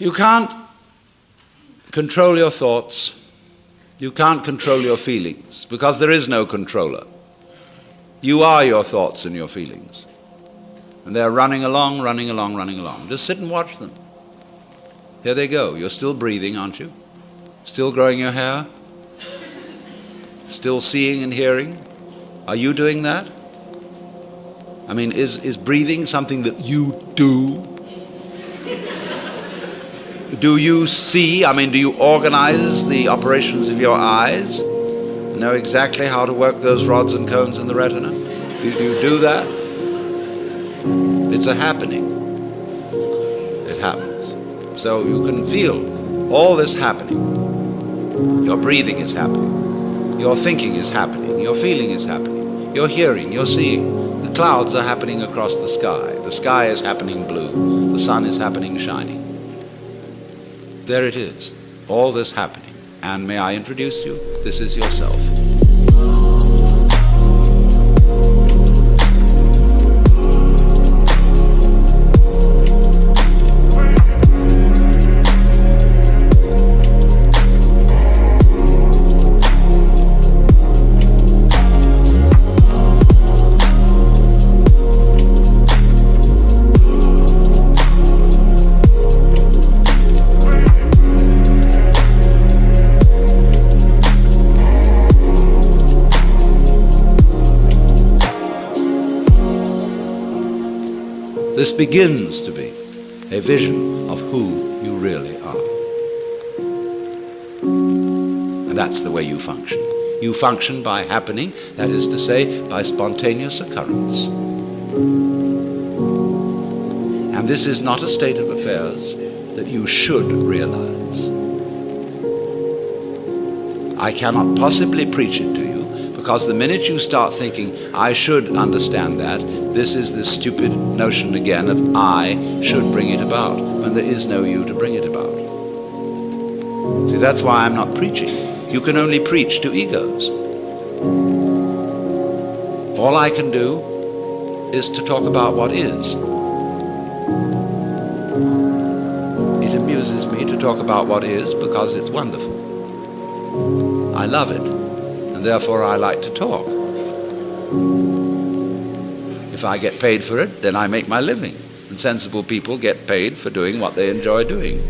You can't control your thoughts. You can't control your feelings, because there is no controller. You are your thoughts and your feelings. And they're running along, running along, running along. Just sit and watch them. Here they go. You're still breathing, aren't you? Still growing your hair? Still seeing and hearing? Are you doing that? I mean, is breathing something that you do? Do you see? I mean, do you organize the operations of your eyes? Know exactly how to work those rods and cones in the retina? Do you do that? It's a happening. It happens. So you can feel all this happening. Your breathing is happening. Your thinking is happening. Your feeling is happening. Your hearing, your seeing. The clouds are happening across the sky. The sky is happening blue. The sun is happening shining. There it is. All this happening. And may I introduce you? This is yourself. This begins to be a vision of who you really are. And that's the way you function. You function by happening, that is to say, by spontaneous occurrence. And this is not a state of affairs that you should realize. I cannot possibly preach it to you, because the minute you start thinking, I should understand that, this is this stupid notion again of I should bring it about, when there is no you to bring it about. See, that's why I'm not preaching. You can only preach to egos. All I can do is to talk about what is. It amuses me to talk about what is because it's wonderful. I love it, and therefore I like to talk. If I get paid for it, then I make my living. And sensible people get paid for doing what they enjoy doing.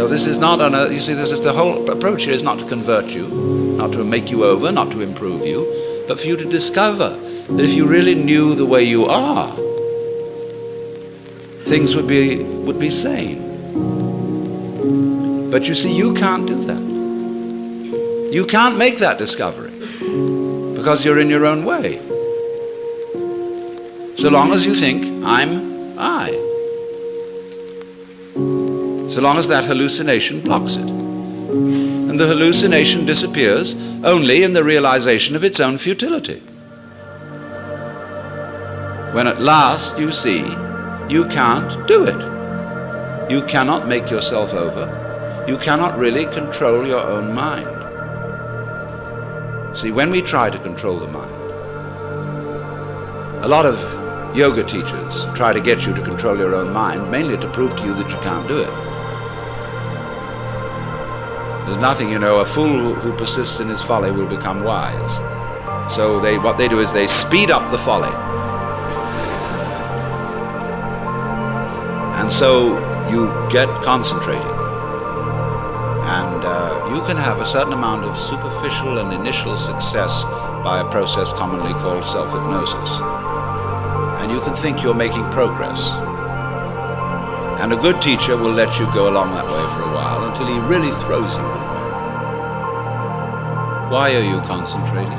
This is not you see, this is the whole approach here is not to convert you, not to make you over, not to improve you, but for you to discover that if you really knew the way you are, things would be sane. But you see, you can't do that. You can't make that discovery because you're in your own way. So long as you think, I'm I. So long as that hallucination blocks it. And the hallucination disappears only in the realization of its own futility. When at last you see you can't do it. You cannot make yourself over. You cannot really control your own mind. See, when we try to control the mind, a lot of yoga teachers try to get you to control your own mind, mainly to prove to you that you can't do it. There's nothing, a fool who persists in his folly will become wise. So what they do is they speed up the folly. And so you get concentrating. And you can have a certain amount of superficial and initial success by a process commonly called self-hypnosis. And you can think you're making progress. And a good teacher will let you go along that way for a while until he really throws you. Why are you concentrating?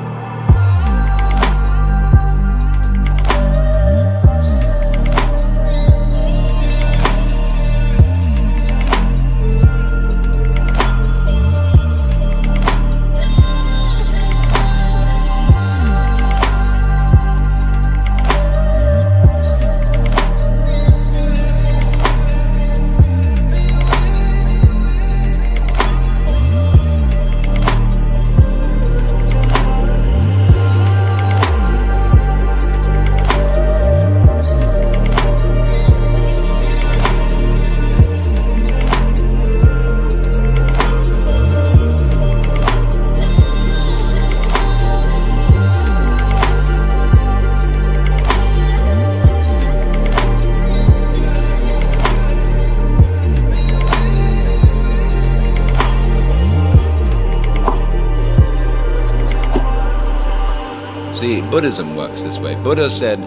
See, Buddhism works this way. Buddha said,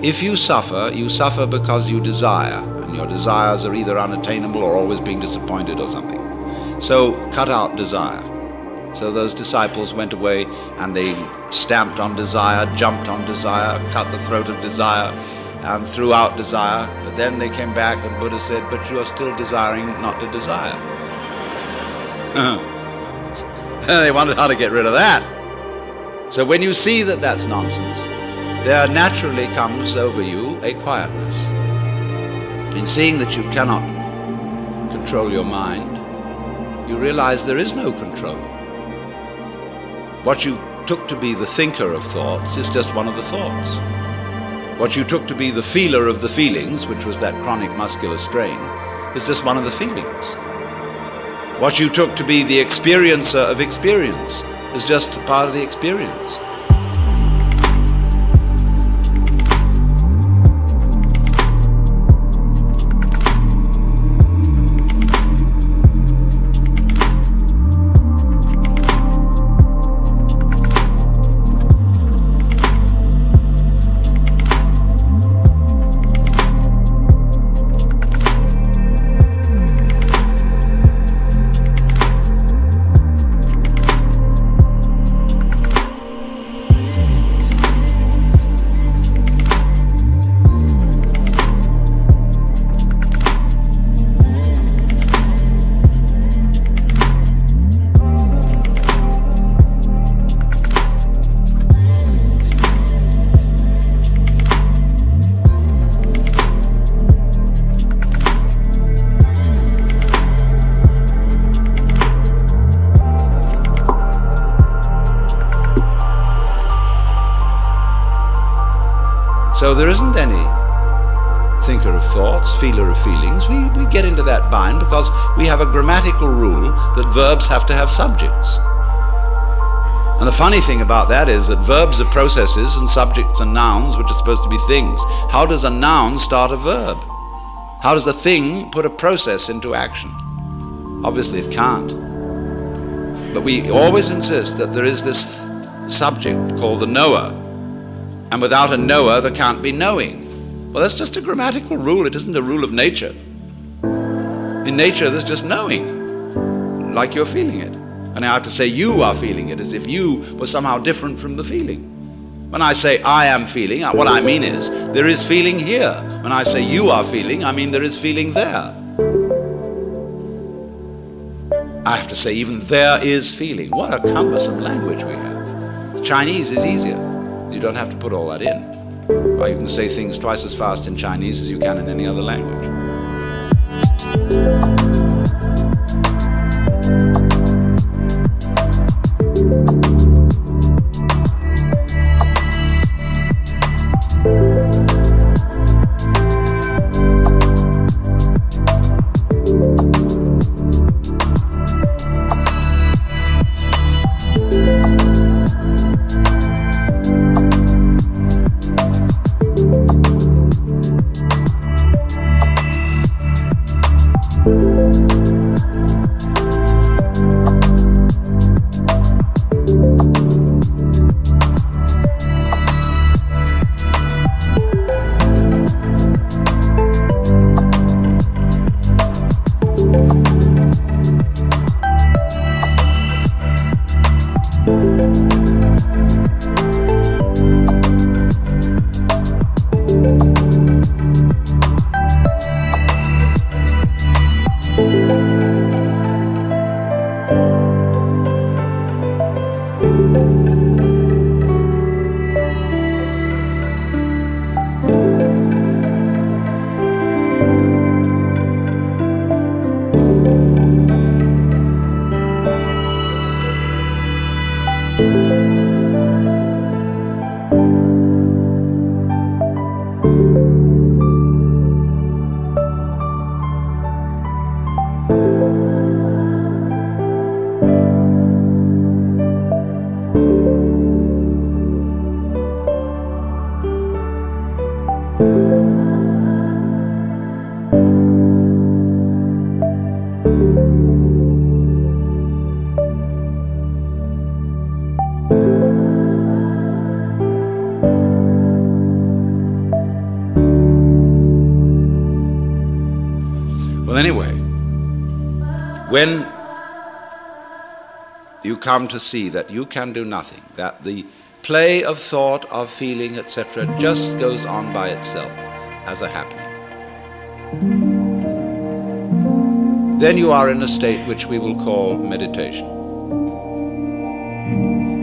if you suffer because you desire, and your desires are either unattainable or always being disappointed or something. So cut out desire. So those disciples went away and they stamped on desire, jumped on desire, cut the throat of desire, and threw out desire. But then they came back and Buddha said, but you are still desiring not to desire. They wondered how to get rid of that. So when you see that that's nonsense, there naturally comes over you a quietness. In seeing that you cannot control your mind, you realize there is no control. What you took to be the thinker of thoughts is just one of the thoughts. What you took to be the feeler of the feelings, which was that chronic muscular strain, is just one of the feelings. What you took to be the experiencer of experience is just part of the experience. So there isn't any thinker of thoughts, feeler of feelings. We get into that bind because we have a grammatical rule that verbs have to have subjects. And the funny thing about that is that verbs are processes and subjects are nouns, which are supposed to be things. How does a noun start a verb? How does a thing put a process into action? Obviously it can't. But we always insist that there is this subject called the knower. And without a knower, there can't be knowing. Well, that's just a grammatical rule. It isn't a rule of nature. In nature, there's just knowing, like you're feeling it. And I have to say you are feeling it, as if you were somehow different from the feeling. When I say I am feeling, what I mean is there is feeling here. When I say you are feeling, I mean there is feeling there. I have to say even there is feeling. What a cumbersome language we have. Chinese is easier. You don't have to put all that in. Or you can say things twice as fast in Chinese as you can in any other language. Well, anyway, when you come to see that you can do nothing, that the play of thought, of feeling, etc., just goes on by itself as a happening, then you are in a state which we will call meditation.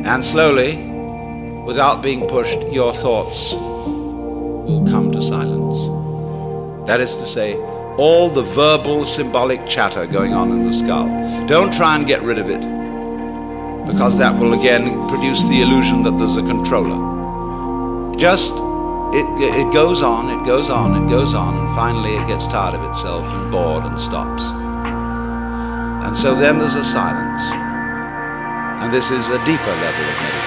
And slowly, without being pushed, your thoughts will come to silence. That is to say, all the verbal, symbolic chatter going on in the skull. Don't try and get rid of it, because that will again produce the illusion that there's a controller. Just, it goes on, it goes on, it goes on, and finally it gets tired of itself and bored and stops. And so then there's a silence. And this is a deeper level of meditation.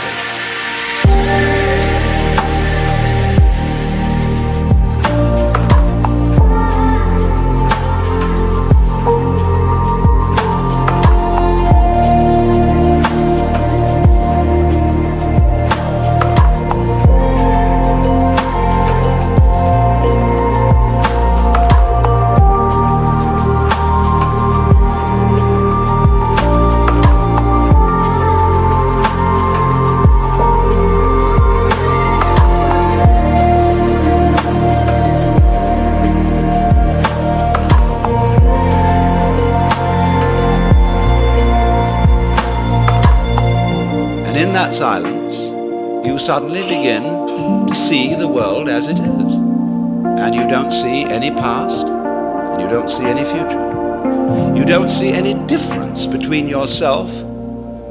In that silence, you suddenly begin to see the world as it is. And you don't see any past, and you don't see any future. You don't see any difference between yourself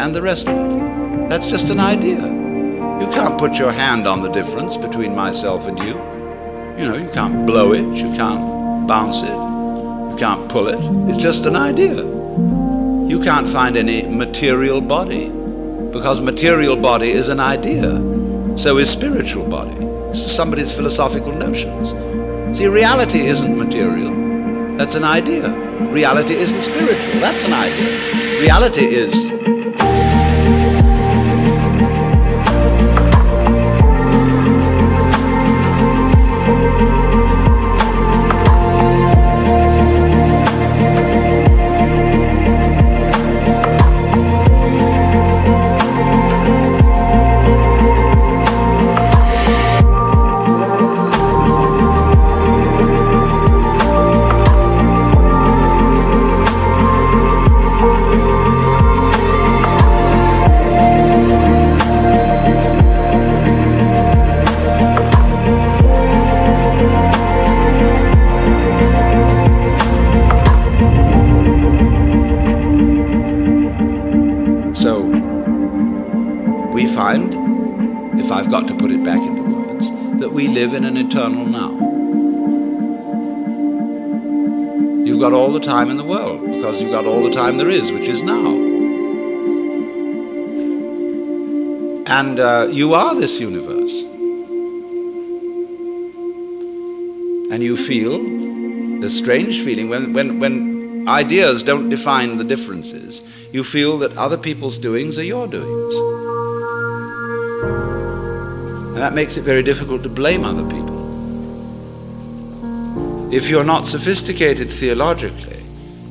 and the rest of it. That's just an idea. You can't put your hand on the difference between myself and you. You know, you can't blow it, you can't bounce it, you can't pull it. It's just an idea. You can't find any material body, because material body is an idea. So is spiritual body. This is somebody's philosophical notions. See, reality isn't material. That's an idea. Reality isn't spiritual. That's an idea. Reality is we find, if I've got to put it back into words, that we live in an eternal now. You've got all the time in the world, because you've got all the time there is, which is now. And you are this universe. And you feel this strange feeling when ideas don't define the differences. You feel that other people's doings are your doings. And that makes it very difficult to blame other people. If you're not sophisticated theologically,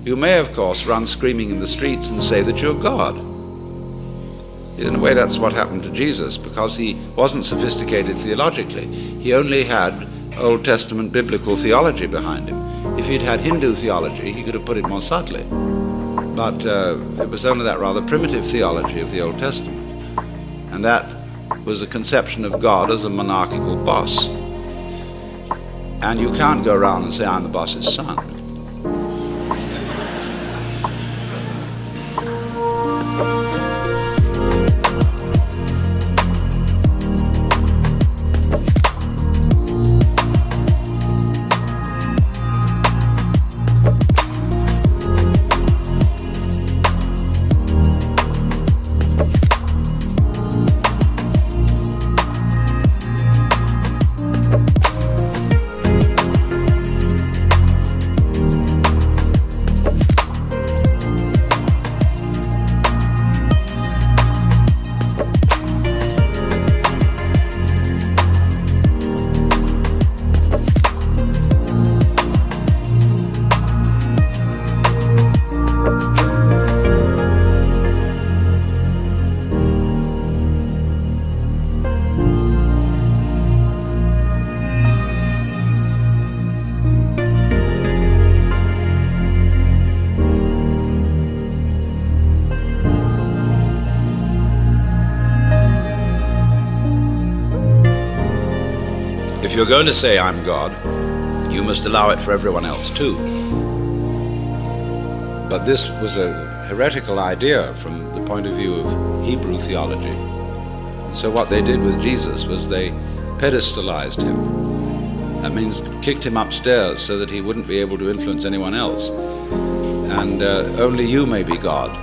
you may, of course, run screaming in the streets and say that you're God. In a way, that's what happened to Jesus, because he wasn't sophisticated theologically. He only had Old Testament biblical theology behind him. If he'd had Hindu theology, he could have put it more subtly. But it was only that rather primitive theology of the Old Testament. And that was a conception of God as a monarchical boss. And you can't go around and say, I'm the boss's son. If you're going to say I'm God, you must allow it for everyone else too. But this was a heretical idea from the point of view of Hebrew theology. So what they did with Jesus was they pedestalized him. That means kicked him upstairs so that he wouldn't be able to influence anyone else. And only you may be God.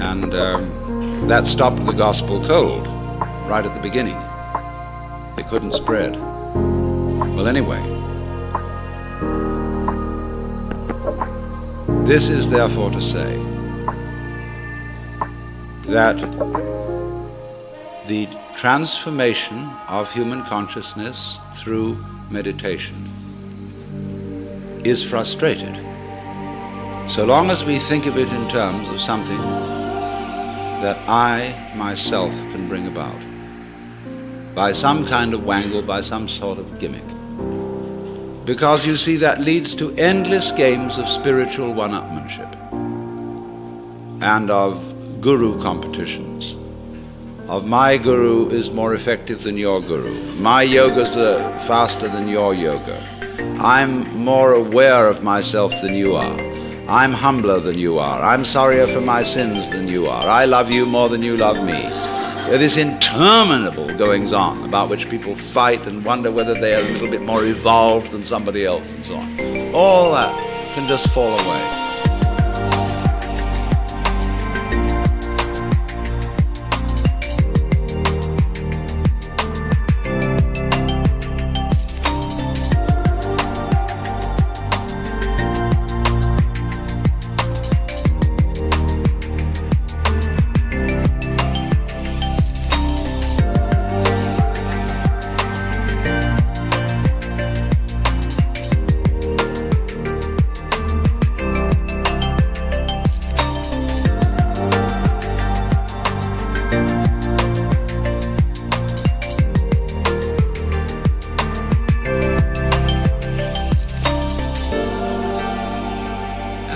And that stopped the gospel cold right at the beginning. It couldn't spread. Well, anyway, this is therefore to say that the transformation of human consciousness through meditation is frustrated so long as we think of it in terms of something that I myself can bring about by some kind of wangle, by some sort of gimmick. Because you see, that leads to endless games of spiritual one-upmanship and of guru competitions, of my guru is more effective than your guru, my yoga's faster than your yoga, I'm more aware of myself than you are, I'm humbler than you are, I'm sorrier for my sins than you are, I love you more than you love me. This interminable goings-on about which people fight and wonder whether they are a little bit more evolved than somebody else and so on. All that can just fall away.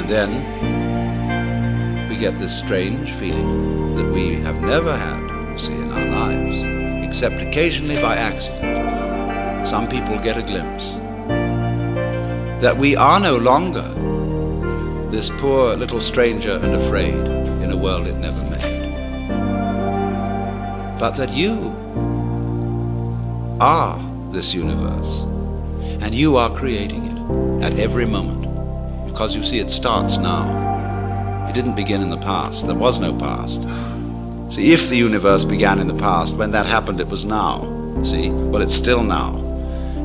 Then we get this strange feeling that we have never had, you see, in our lives, except occasionally by accident. Some people get a glimpse that we are no longer this poor little stranger and afraid in a world it never made, but that you are this universe and you are creating it at every moment. Because you see, it starts now. It didn't begin in the past. There was no past. See, if the universe began in the past, when that happened, it was now. See? Well, it's still now.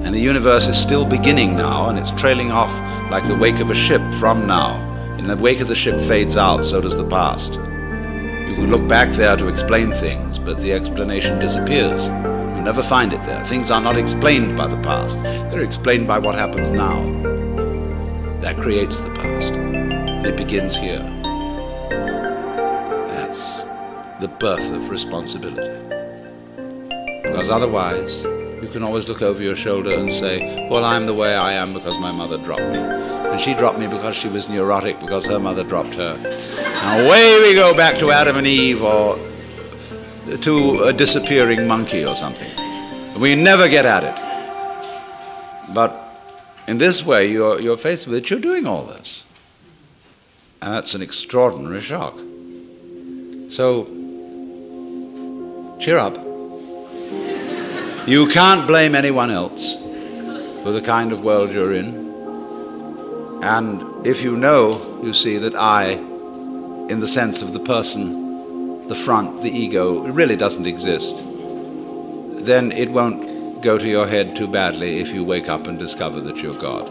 And the universe is still beginning now, and it's trailing off like the wake of a ship from now. In the wake of the ship fades out, so does the past. You can look back there to explain things, but the explanation disappears. You'll never find it there. Things are not explained by the past. They're explained by what happens now. That creates the past. It begins here. That's the birth of responsibility. Because otherwise, you can always look over your shoulder and say, well, I'm the way I am because my mother dropped me. And she dropped me because she was neurotic because her mother dropped her. And away we go back to Adam and Eve or to a disappearing monkey or something. We never get at it. But in this way, you're faced with it, you're doing all this. And that's an extraordinary shock. So, cheer up. You can't blame anyone else for the kind of world you're in. And if you know, you see, that I, in the sense of the person, the front, the ego, it really doesn't exist, then it won't go to your head too badly if you wake up and discover that you're God.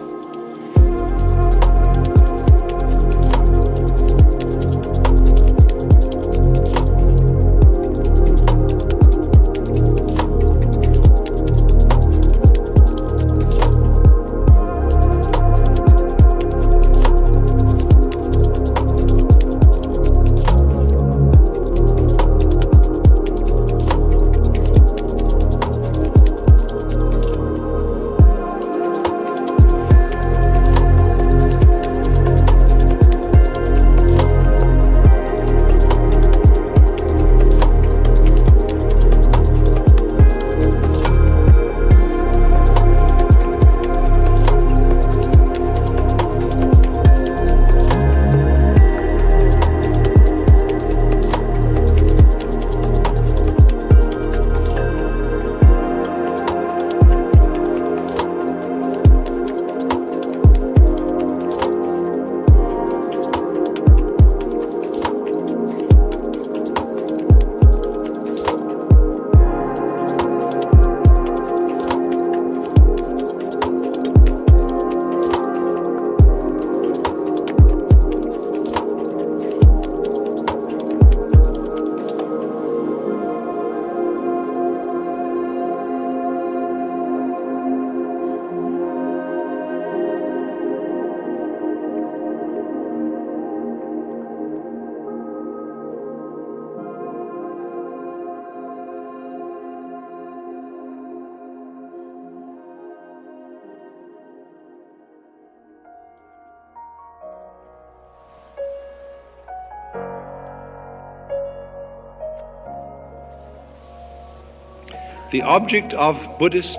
The object of Buddhist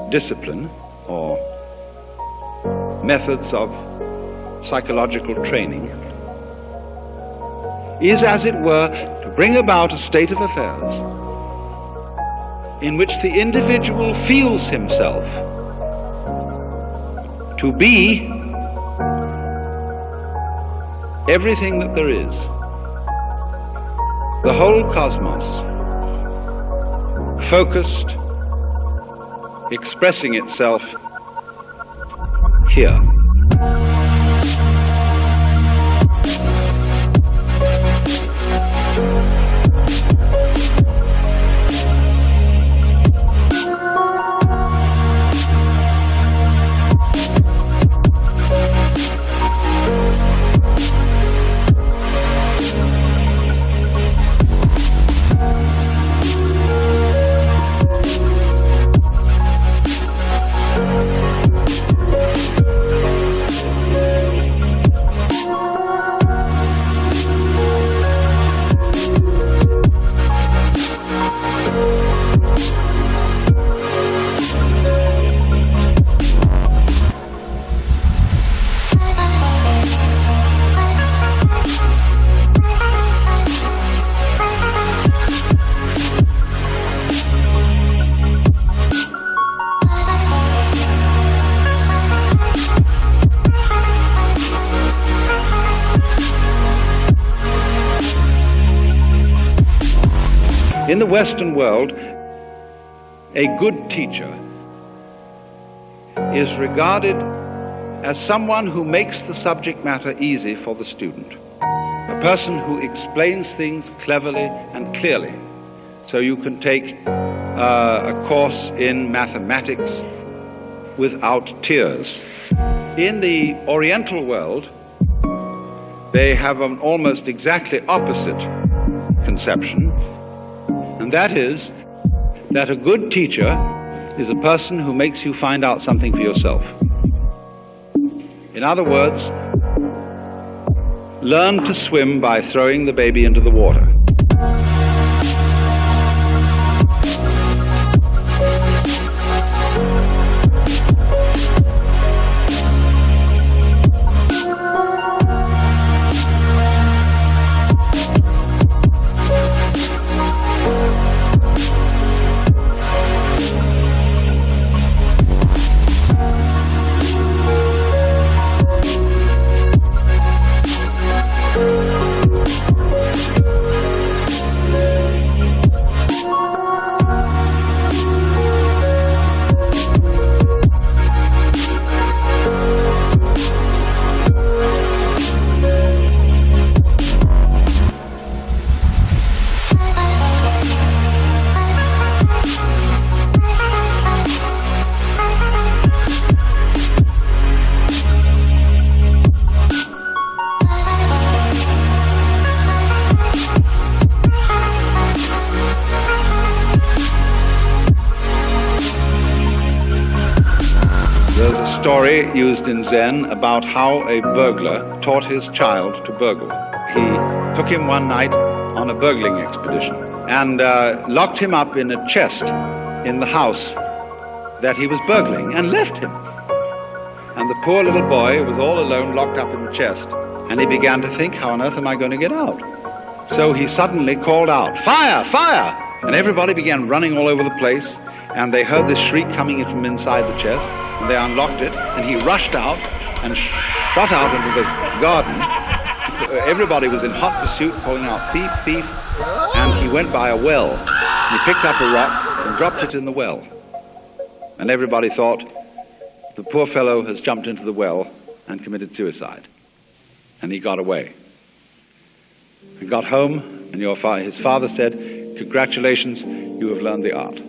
discipline or methods of psychological training is, as it were, to bring about a state of affairs in which the individual feels himself to be everything that there is, the whole cosmos, focused, expressing itself here. In the Western world, a good teacher is regarded as someone who makes the subject matter easy for the student, a person who explains things cleverly and clearly. So you can take a course in mathematics without tears. In the Oriental world, they have an almost exactly opposite conception. And that is that a good teacher is a person who makes you find out something for yourself. In other words, learn to swim by throwing the baby into the water. There's a story used in Zen about how a burglar taught his child to burgle. He took him one night on a burgling expedition and locked him up in a chest in the house that he was burgling and left him. And the poor little boy was all alone, locked up in the chest, and he began to think, how on earth am I going to get out? So he suddenly called out, "Fire! Fire!" And everybody began running all over the place, and they heard this shriek coming in from inside the chest, and they unlocked it, and he rushed out and shot out into the garden. Everybody was in hot pursuit, calling out, "Thief, thief!" And he went by a well, and he picked up a rock and dropped it in the well. And everybody thought, the poor fellow has jumped into the well and committed suicide. And he got away. He got home, and his father said, "Congratulations, you have learned the art."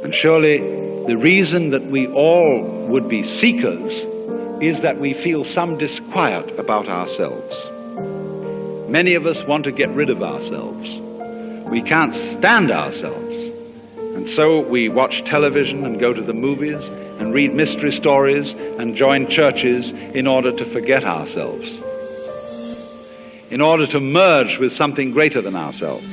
And surely the reason that we all would be seekers is that we feel some disquiet about ourselves. Many of us want to get rid of ourselves. We can't stand ourselves. And so we watch television and go to the movies and read mystery stories and join churches in order to forget ourselves, in order to merge with something greater than ourselves.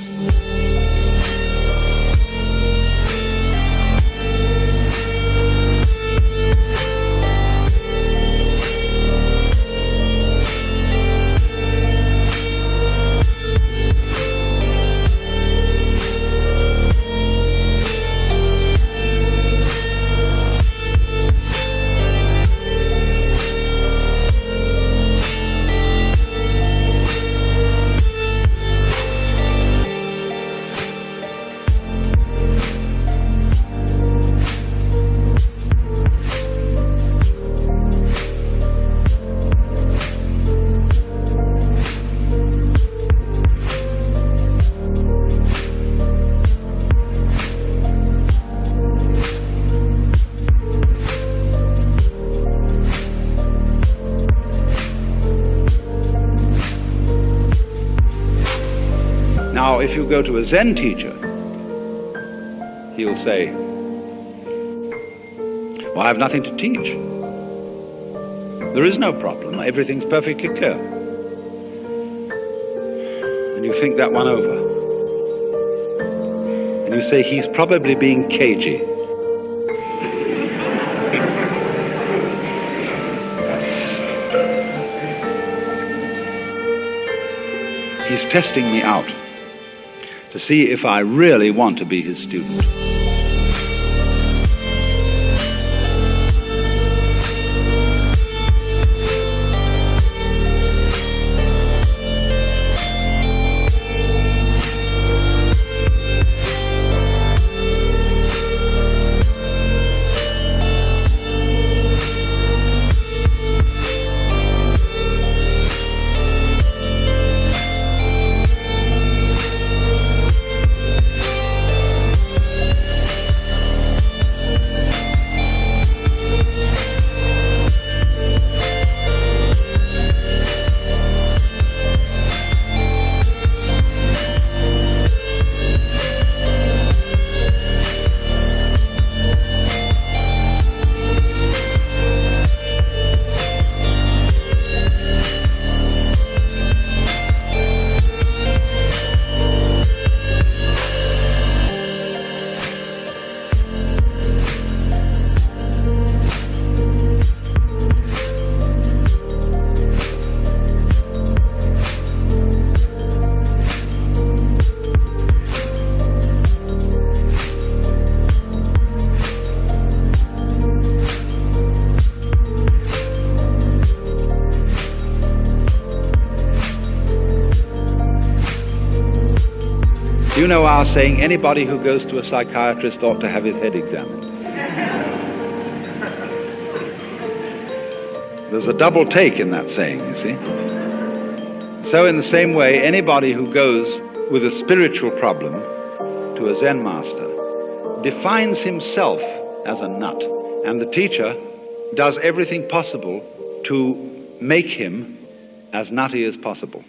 if you go to a Zen teacher, he'll say, well, I have nothing to teach. There is no problem. Everything's perfectly clear. And you think that one over. And you say, he's probably being cagey. He's testing me out to see if I really want to be his student. You know our saying, anybody who goes to a psychiatrist ought to have his head examined. There's a double take in that saying, you see. So in the same way, anybody who goes with a spiritual problem to a Zen master defines himself as a nut, and the teacher does everything possible to make him as nutty as possible.